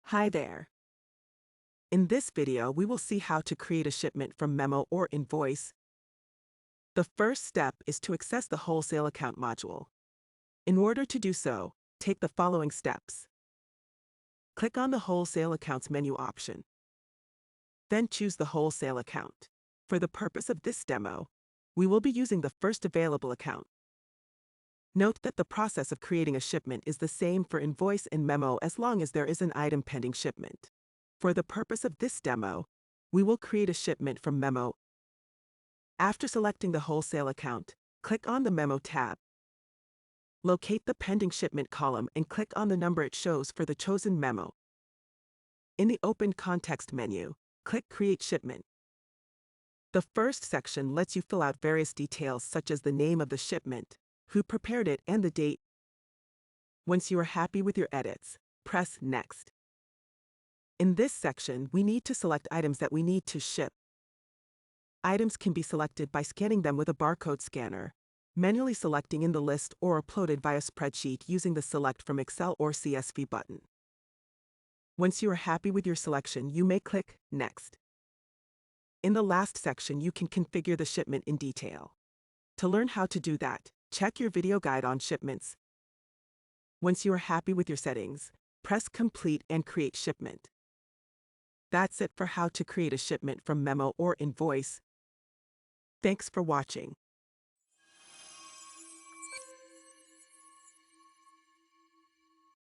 Hi there. In this video, we will see how to create a shipment from Memo or invoice. The first step is to access the Wholesale Account module. In order to do so, take the following steps. Click on the Wholesale Accounts menu option. Then choose the Wholesale Account. For the purpose of this demo, we will be using the first available account. Note that the process of creating a shipment is the same for invoice and Memo as long as there is an item pending shipment. For the purpose of this demo, we will create a shipment from Memo. After selecting the Wholesale Account, click on the Memo tab. Locate the Pending Shipment column and click on the number it shows for the chosen memo. In the Open Context menu, click Create Shipment. The first section lets you fill out various details such as the name of the shipment, who prepared it, and the date. Once you are happy with your edits, press Next. In this section, we need to select items that we need to ship. Items can be selected by scanning them with a barcode scanner, manually selecting in the list, or uploaded via spreadsheet using the Select from Excel or CSV button. Once you are happy with your selection, you may click Next. In the last section, you can configure the shipment in detail. To learn how to do that, check your video guide on shipments. Once you are happy with your settings, press Complete and create shipment. That's it for how to create a shipment from Memo or invoice. Thanks for watching.